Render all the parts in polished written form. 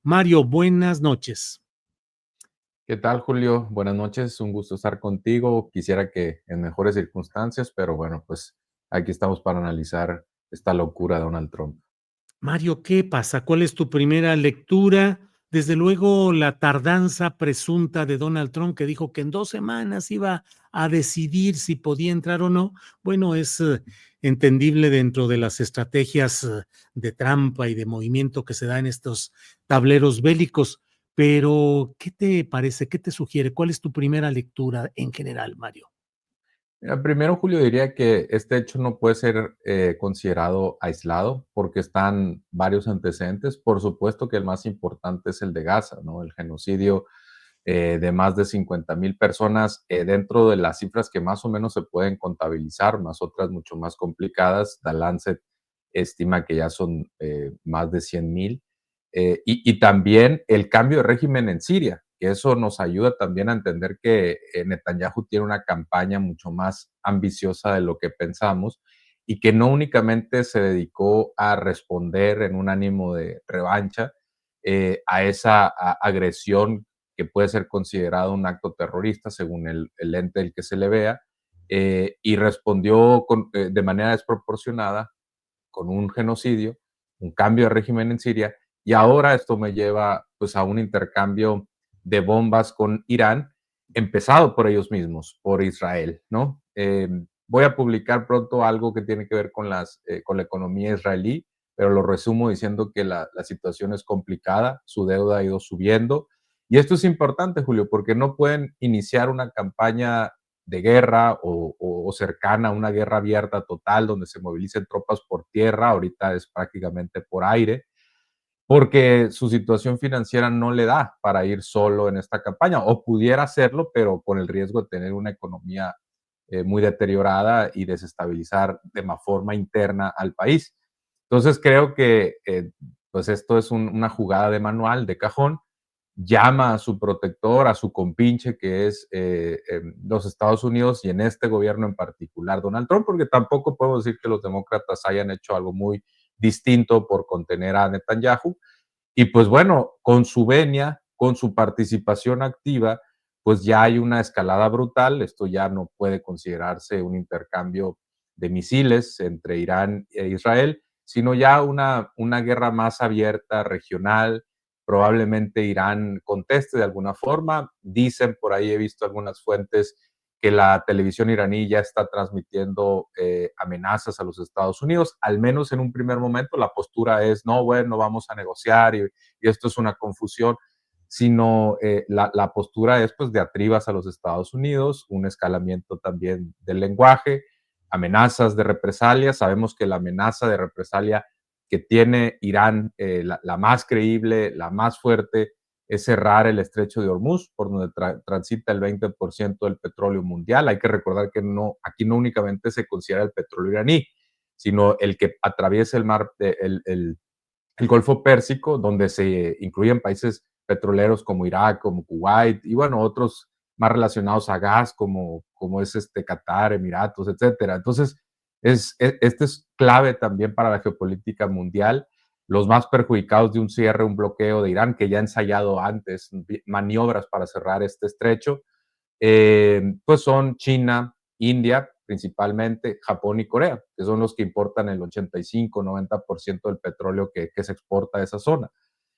Mario, buenas noches. ¿Qué tal, Julio? Buenas noches, un gusto estar contigo. Quisiera que en mejores circunstancias, pero bueno, pues aquí estamos para analizar esta locura de Donald Trump. Mario, ¿qué pasa? ¿Cuál es tu primera lectura? Desde luego, la tardanza presunta de Donald Trump, que dijo que en 2 semanas iba a decidir si podía entrar o no. Bueno, es entendible dentro de las estrategias de trampa y de movimiento que se da en estos tableros bélicos. Pero, ¿qué te parece? ¿Qué te sugiere? ¿Cuál es tu primera lectura en general, Mario? Mira, primero, Julio, diría que este hecho no puede ser considerado aislado porque están varios antecedentes. Por supuesto que el más importante es el de Gaza, ¿no? El genocidio de más de 50,000 personas dentro de las cifras que más o menos se pueden contabilizar, más otras mucho más complicadas. The Lancet estima que ya son más de 100,000. Y también el cambio de régimen en Siria, que eso nos ayuda también a entender que Netanyahu tiene una campaña mucho más ambiciosa de lo que pensamos y que no únicamente se dedicó a responder en un ánimo de revancha a esa agresión que puede ser considerado un acto terrorista según el ente del que se le vea, y respondió de manera desproporcionada con un genocidio, un cambio de régimen en Siria, y ahora esto me lleva pues a un intercambio de bombas con Irán, empezado por ellos mismos, por Israel, ¿no? Voy a publicar pronto algo que tiene que ver con la economía israelí, pero lo resumo diciendo que la situación es complicada, su deuda ha ido subiendo, y esto es importante, Julio, porque no pueden iniciar una campaña de guerra o cercana a una guerra abierta total donde se movilicen tropas por tierra, ahorita es prácticamente por aire, porque su situación financiera no le da para ir solo en esta campaña, o pudiera hacerlo, pero con el riesgo de tener una economía muy deteriorada y desestabilizar de forma interna al país. Entonces creo que pues esto es una jugada de manual, de cajón, llama a su protector, a su compinche, que es los Estados Unidos y en este gobierno en particular Donald Trump, porque tampoco podemos decir que los demócratas hayan hecho algo muy distinto por contener a Netanyahu. Y pues bueno, con su venia, con su participación activa, pues ya hay una escalada brutal. Esto ya no puede considerarse un intercambio de misiles entre Irán e Israel, sino ya una guerra más abierta, regional. Probablemente Irán conteste de alguna forma. Dicen, por ahí he visto algunas fuentes, que la televisión iraní ya está transmitiendo amenazas a los Estados Unidos, al menos en un primer momento la postura es, no, bueno, vamos a negociar y esto es una confusión, sino la postura es pues de atribas a los Estados Unidos, un escalamiento también del lenguaje, amenazas de represalia. Sabemos que la amenaza de represalia que tiene Irán, la más creíble, la más fuerte, es cerrar el estrecho de Hormuz, por donde transita el 20% del petróleo mundial. Hay que recordar que no, aquí no únicamente se considera el petróleo iraní, sino el que atraviesa el mar, el Golfo Pérsico, donde se incluyen países petroleros como Irak, como Kuwait y bueno, otros más relacionados a gas como es Qatar, Emiratos, etcétera. Entonces, este es clave también para la geopolítica mundial. Los más perjudicados de un cierre, un bloqueo de Irán, que ya ha ensayado antes maniobras para cerrar este estrecho, pues son China, India, principalmente Japón y Corea, que son los que importan el 85-90% del petróleo que se exporta a esa zona.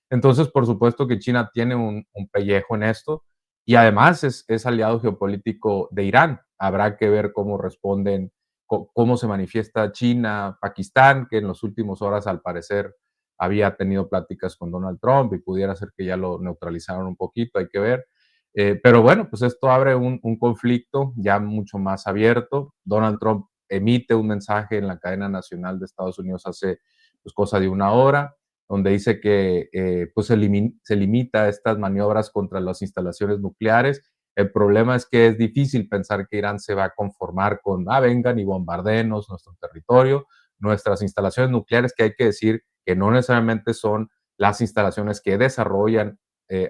Entonces, por supuesto que China tiene un pellejo en esto y además es aliado geopolítico de Irán. Habrá que ver cómo responden, cómo se manifiesta China, Pakistán, que en las últimas horas al parecer había tenido pláticas con Donald Trump y pudiera ser que ya lo neutralizaron un poquito, hay que ver. Pero bueno, pues esto abre un conflicto ya mucho más abierto. Donald Trump emite un mensaje en la cadena nacional de Estados Unidos hace pues, cosa de una hora, donde dice que pues se limita a estas maniobras contra las instalaciones nucleares. El problema es que es difícil pensar que Irán se va a conformar con, vengan y bombardeenos nuestro territorio, nuestras instalaciones nucleares, que hay que decir que no necesariamente son las instalaciones que desarrollan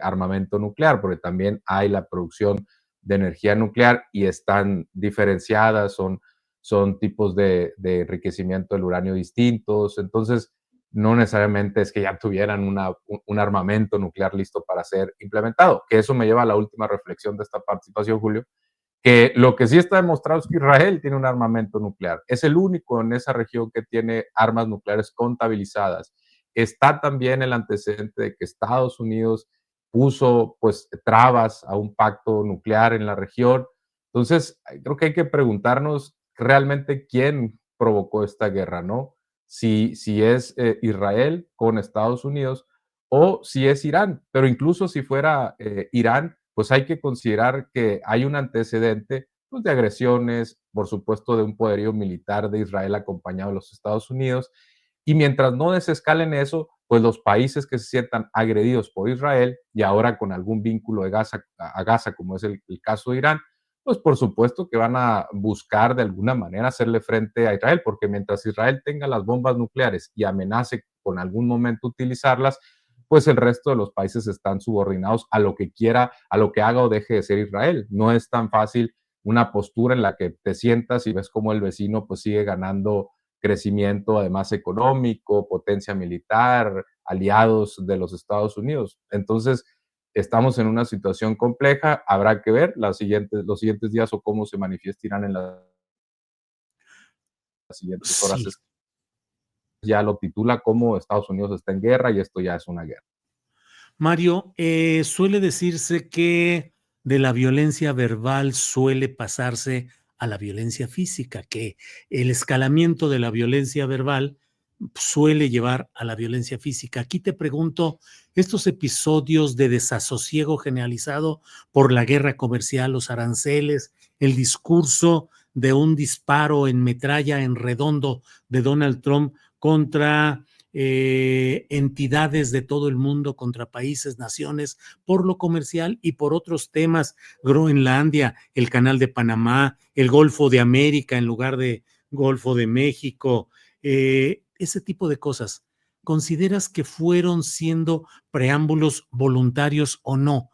armamento nuclear, porque también hay la producción de energía nuclear y están diferenciadas, son tipos de enriquecimiento del uranio distintos. Entonces, no necesariamente es que ya tuvieran un armamento nuclear listo para ser implementado, que eso me lleva a la última reflexión de esta participación, Julio, que lo que sí está demostrado es que Israel tiene un armamento nuclear. Es el único en esa región que tiene armas nucleares contabilizadas. Está también el antecedente de que Estados Unidos puso pues trabas a un pacto nuclear en la región. Entonces, creo que hay que preguntarnos realmente quién provocó esta guerra, ¿no? Si es Israel con Estados Unidos o si es Irán. Pero incluso si fuera Irán, pues hay que considerar que hay un antecedente pues, de agresiones, por supuesto, de un poderío militar de Israel acompañado de los Estados Unidos. Y mientras no desescalen eso, pues los países que se sientan agredidos por Israel y ahora con algún vínculo de Gaza, a Gaza, como es el caso de Irán, pues por supuesto que van a buscar de alguna manera hacerle frente a Israel, porque mientras Israel tenga las bombas nucleares y amenace con algún momento utilizarlas, pues el resto de los países están subordinados a lo que quiera, a lo que haga o deje de ser Israel. No es tan fácil una postura en la que te sientas y ves cómo el vecino pues sigue ganando crecimiento además económico, potencia militar, aliados de los Estados Unidos. Entonces, estamos en una situación compleja, habrá que ver los siguientes días o cómo se manifiesta Irán en las siguientes horas. Sí. Ya lo titula como Estados Unidos está en guerra y esto ya es una guerra. Mario, suele decirse que de la violencia verbal suele pasarse a la violencia física, que el escalamiento de la violencia verbal suele llevar a la violencia física. Aquí te pregunto, estos episodios de desasosiego generalizado por la guerra comercial, los aranceles, el discurso de un disparo en metralla en redondo de Donald Trump contra entidades de todo el mundo, contra países, naciones, por lo comercial y por otros temas, Groenlandia, el Canal de Panamá, el Golfo de América en lugar de Golfo de México, ese tipo de cosas. ¿Consideras que fueron siendo preámbulos voluntarios o no,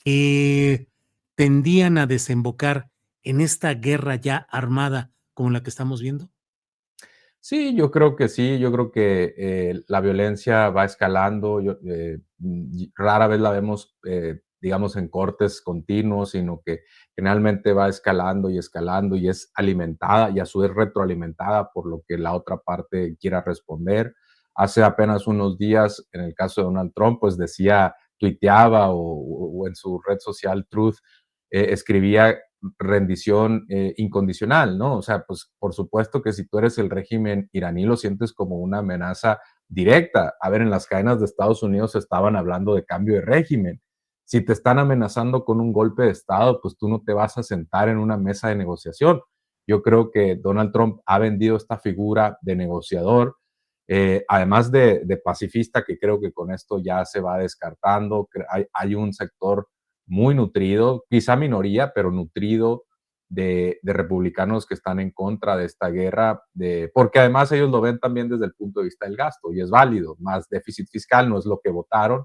que tendían a desembocar en esta guerra ya armada como la que estamos viendo? Sí, yo creo que sí, yo creo que la violencia va escalando, rara vez la vemos, digamos, en cortes continuos, sino que generalmente va escalando y es alimentada y a su vez retroalimentada por lo que la otra parte quiera responder. Hace apenas unos días, en el caso de Donald Trump, pues decía, tuiteaba o en su red social Truth, escribía rendición incondicional, ¿no? O sea, pues por supuesto que si tú eres el régimen iraní lo sientes como una amenaza directa. A ver, en las cadenas de Estados Unidos estaban hablando de cambio de régimen. Si te están amenazando con un golpe de Estado, pues tú no te vas a sentar en una mesa de negociación. Yo creo que Donald Trump ha vendido esta figura de negociador, además de pacifista, que creo que con esto ya se va descartando. Hay un sector muy nutrido, quizá minoría, pero nutrido de republicanos que están en contra de esta guerra, porque además ellos lo ven también desde el punto de vista del gasto y es válido, más déficit fiscal no es lo que votaron.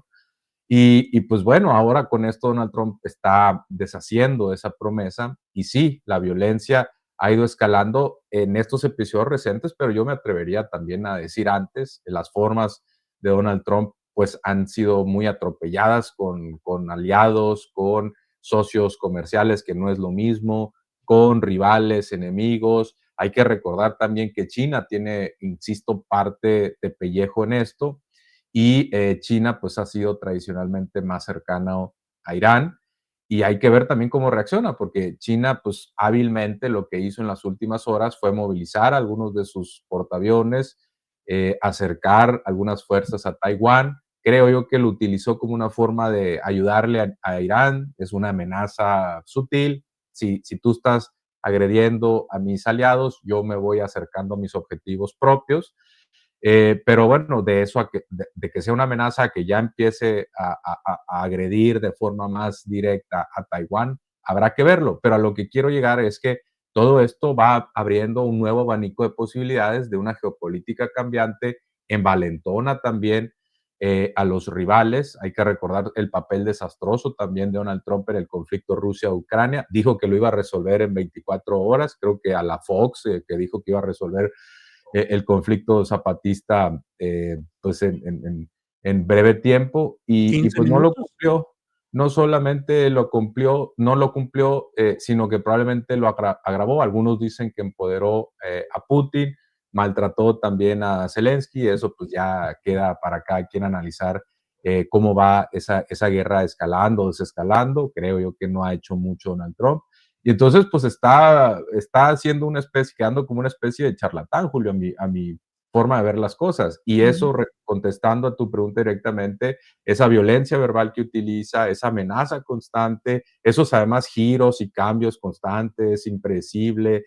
Y pues bueno, ahora con esto Donald Trump está deshaciendo esa promesa y sí, la violencia ha ido escalando en estos episodios recientes, pero yo me atrevería también a decir antes, las formas de Donald Trump pues han sido muy atropelladas con aliados, con socios comerciales, que no es lo mismo, con rivales, enemigos. Hay que recordar también que China tiene, insisto, parte de pellejo en esto y China pues ha sido tradicionalmente más cercano a Irán y hay que ver también cómo reacciona, porque China pues hábilmente lo que hizo en las últimas horas fue movilizar algunos de sus portaaviones, acercar algunas fuerzas a Taiwán. Creo yo que lo utilizó como una forma de ayudarle a Irán, es una amenaza sutil. Si tú estás agrediendo a mis aliados, yo me voy acercando a mis objetivos propios. Pero bueno, de eso de que sea una amenaza a que ya empiece a agredir de forma más directa a Taiwán, habrá que verlo. Pero a lo que quiero llegar es que todo esto va abriendo un nuevo abanico de posibilidades de una geopolítica cambiante, envalentona también a los rivales. Hay que recordar el papel desastroso también de Donald Trump en el conflicto Rusia-Ucrania. Dijo que lo iba a resolver en 24 horas, creo que a la Fox, que dijo que iba a resolver el conflicto zapatista pues en breve tiempo y 15 pues no lo minutos. cumplió. No solamente lo cumplió, no lo cumplió, sino que probablemente lo agravó. Algunos dicen que empoderó a Putin, maltrató también a Zelensky, eso pues ya queda para cada quien analizar cómo va esa guerra escalando o desescalando. Creo yo que no ha hecho mucho Donald Trump. Y entonces, pues está haciendo una especie, quedando como una especie de charlatán, Julio, a mi forma de ver las cosas. Y Ujú. eso, contestando a tu pregunta directamente, esa violencia verbal que utiliza, esa amenaza constante, esos además giros y cambios constantes, impredecible,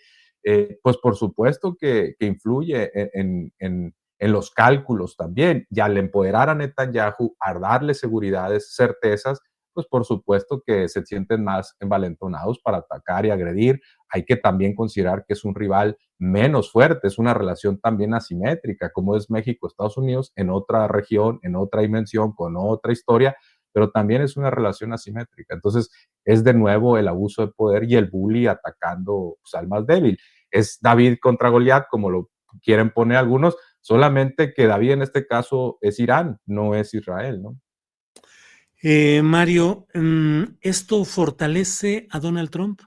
pues por supuesto que influye en los cálculos también. Y al empoderar a Netanyahu, a darle seguridades, certezas, pues por supuesto que se sienten más envalentonados para atacar y agredir. Hay que también considerar que es un rival menos fuerte, es una relación también asimétrica, como es México-Estados Unidos, en otra región, en otra dimensión, con otra historia, pero también es una relación asimétrica. Entonces, es de nuevo el abuso de poder y el bully atacando pues, al más débil. Es David contra Goliat, como lo quieren poner algunos, solamente que David en este caso es Irán, no es Israel, ¿no? Mario, ¿esto fortalece a Donald Trump?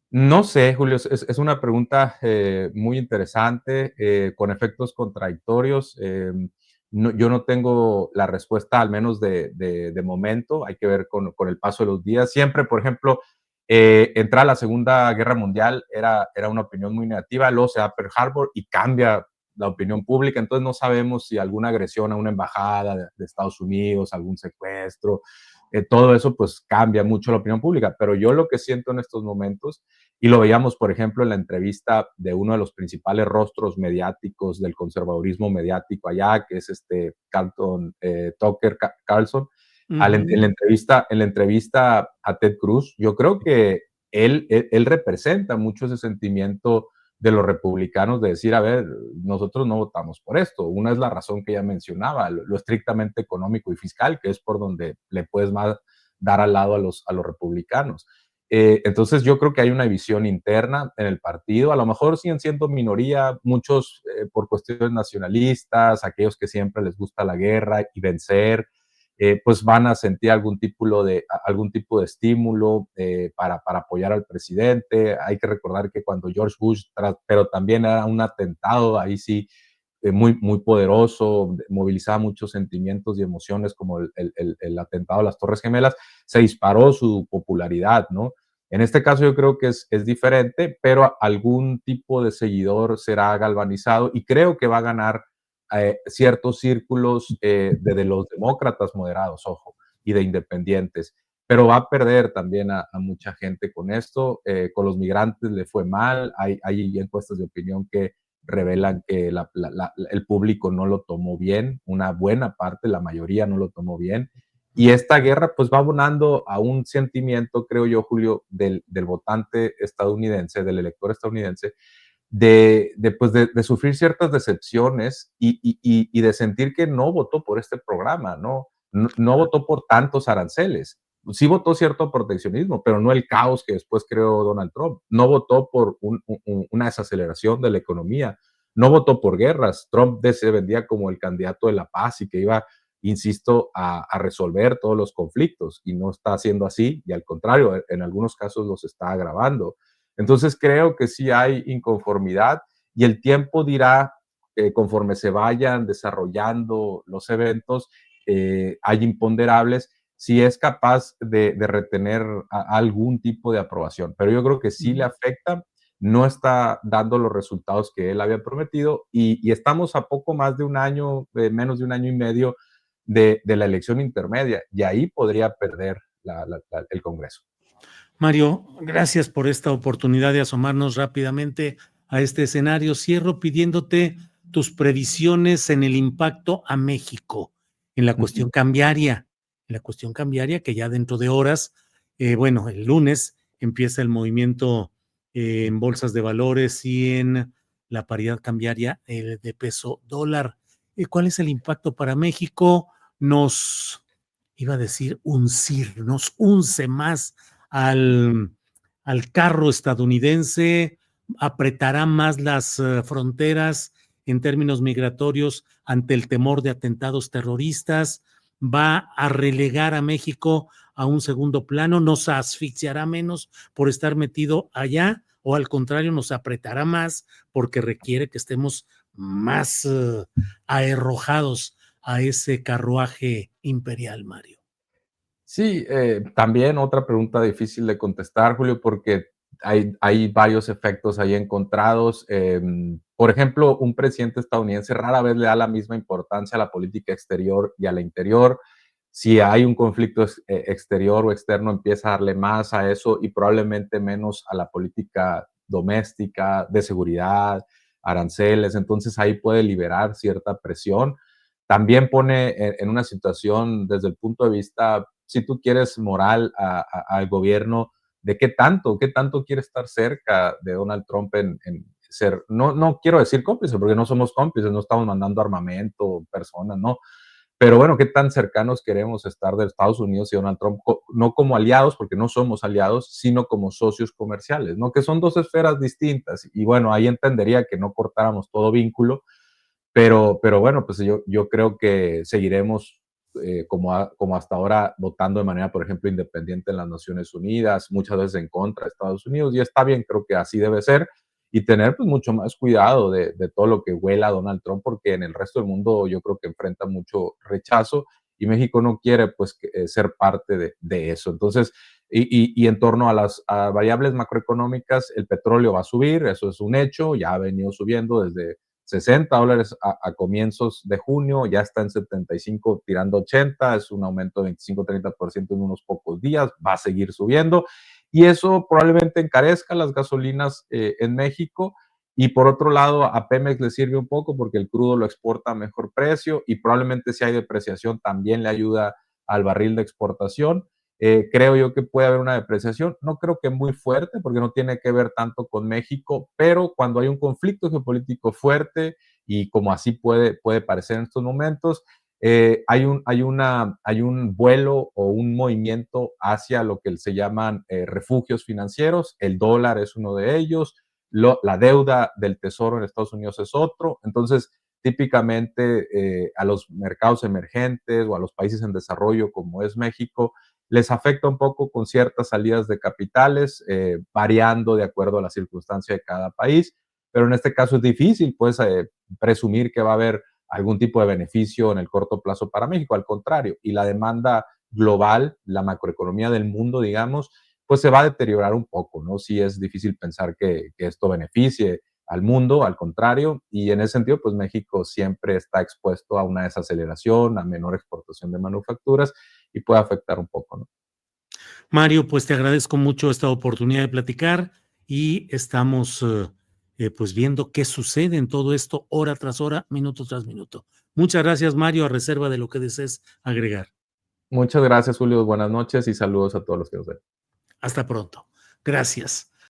No sé, Julio, es una pregunta muy interesante, con efectos contradictorios. Yo no tengo la respuesta, al menos de momento. Hay que ver con el paso de los días. Siempre, por ejemplo, entrar a la Segunda Guerra Mundial era una opinión muy negativa, luego se da Pearl Harbor y cambia la opinión pública. Entonces no sabemos si alguna agresión a una embajada de Estados Unidos, algún secuestro, todo eso pues cambia mucho la opinión pública. Pero yo lo que siento en estos momentos y lo veíamos, por ejemplo, en la entrevista de uno de los principales rostros mediáticos del conservadurismo mediático allá, que es Carlton Tucker Carlson. Ujú. En la entrevista a Ted Cruz, yo creo que él representa mucho ese sentimiento de los republicanos de decir, a ver, nosotros no votamos por esto. Una es la razón que ella mencionaba, lo estrictamente económico y fiscal, que es por donde le puedes más dar al lado a los republicanos. Entonces yo creo que hay una división interna en el partido, a lo mejor siguen siendo minoría, muchos por cuestiones nacionalistas, aquellos que siempre les gusta la guerra y vencer, pues van a sentir algún tipo de estímulo para apoyar al presidente. Hay que recordar que cuando George Bush, pero también era un atentado, ahí sí, muy, muy poderoso, movilizaba muchos sentimientos y emociones como el atentado a las Torres Gemelas, se disparó su popularidad, ¿no? En este caso yo creo que es diferente, pero algún tipo de seguidor será galvanizado y creo que va a ganar ciertos círculos de los demócratas moderados, ojo, y de independientes. Pero va a perder también a mucha gente con esto. Con los migrantes le fue mal. Hay encuestas de opinión que revelan que el público no lo tomó bien, una buena parte, la mayoría no lo tomó bien. Y esta guerra pues va abonando a un sentimiento, creo yo, Julio, del votante estadounidense, del elector estadounidense, de sufrir ciertas decepciones y de sentir que no votó por este programa, ¿no? No votó por tantos aranceles. Sí votó cierto proteccionismo, pero no el caos que después creó Donald Trump. No votó por una desaceleración de la economía. No votó por guerras. Trump se vendía como el candidato de la paz y que iba, insisto, a resolver todos los conflictos y no está haciendo así y al contrario, en algunos casos los está agravando. Entonces creo que sí hay inconformidad y el tiempo dirá, conforme se vayan desarrollando los eventos, hay imponderables, si es capaz de retener algún tipo de aprobación. Pero yo creo que sí le afecta, no está dando los resultados que él había prometido y estamos a poco más de un año, menos de un año y medio de la elección intermedia y ahí podría perder el Congreso. Mario, gracias por esta oportunidad de asomarnos rápidamente a este escenario. Cierro pidiéndote tus previsiones en el impacto a México, en la cuestión cambiaria, que ya dentro de horas, bueno, el lunes empieza el movimiento en bolsas de valores y en la paridad cambiaria de peso dólar. ¿Cuál es el impacto para México? Nos, iba a decir, nos unce más al, al carro estadounidense, apretará más las fronteras en términos migratorios ante el temor de atentados terroristas, va a relegar a México a un segundo plano, nos asfixiará menos por estar metido allá o al contrario nos apretará más porque requiere que estemos más aherrojados a ese carruaje imperial, Mario. Sí, también otra pregunta difícil de contestar, Julio, porque hay varios efectos ahí encontrados. Por ejemplo, un presidente estadounidense rara vez le da la misma importancia a la política exterior y a la interior. Si hay un conflicto exterior o externo, empieza a darle más a eso y probablemente menos a la política doméstica, de seguridad, aranceles. Entonces ahí puede liberar cierta presión. También pone en una situación desde el punto de vista, si tú quieres, moral al gobierno, de qué tanto quiere estar cerca de Donald Trump en ser, no quiero decir cómplice, porque no somos cómplices, no estamos mandando armamento, personas, no, pero bueno, qué tan cercanos queremos estar de Estados Unidos y Donald Trump, no como aliados, porque no somos aliados, sino como socios comerciales, ¿no? Que son dos esferas distintas. Y bueno, ahí entendería que no cortáramos todo vínculo, pero bueno, pues yo creo que seguiremos como hasta ahora votando de manera, por ejemplo, independiente en las Naciones Unidas, muchas veces en contra de Estados Unidos, y está bien, creo que así debe ser, y tener pues mucho más cuidado de todo lo que huela a Donald Trump, porque en el resto del mundo yo creo que enfrenta mucho rechazo y México no quiere pues ser parte de eso. Entonces, y en torno a las variables macroeconómicas, el petróleo va a subir, eso es un hecho, ya ha venido subiendo desde $60 a comienzos de junio, ya está en 75 tirando 80, es un aumento de 25-30% en unos pocos días, va a seguir subiendo y eso probablemente encarezca las gasolinas en México y por otro lado a Pemex le sirve un poco porque el crudo lo exporta a mejor precio y probablemente si hay depreciación también le ayuda al barril de exportación. Creo yo que puede haber una depreciación, no creo que muy fuerte, porque no tiene que ver tanto con México, pero cuando hay un conflicto geopolítico fuerte, y como así puede parecer en estos momentos, hay un vuelo o un movimiento hacia lo que se llaman refugios financieros, el dólar es uno de ellos, la deuda del tesoro en Estados Unidos es otro, entonces típicamente a los mercados emergentes o a los países en desarrollo como es México, les afecta un poco con ciertas salidas de capitales, variando de acuerdo a la circunstancia de cada país, pero en este caso es difícil, pues, presumir que va a haber algún tipo de beneficio en el corto plazo para México, al contrario, y la demanda global, la macroeconomía del mundo, digamos, pues se va a deteriorar un poco, ¿no? Sí es difícil pensar que esto beneficie al mundo, al contrario, y en ese sentido, pues México siempre está expuesto a una desaceleración, a menor exportación de manufacturas, y puede afectar un poco, ¿no? Mario, pues te agradezco mucho esta oportunidad de platicar y estamos pues viendo qué sucede en todo esto hora tras hora, minuto tras minuto. Muchas gracias, Mario, a reserva de lo que desees agregar. Muchas gracias, Julio. Buenas noches y saludos a todos los que nos ven. Hasta pronto. Gracias.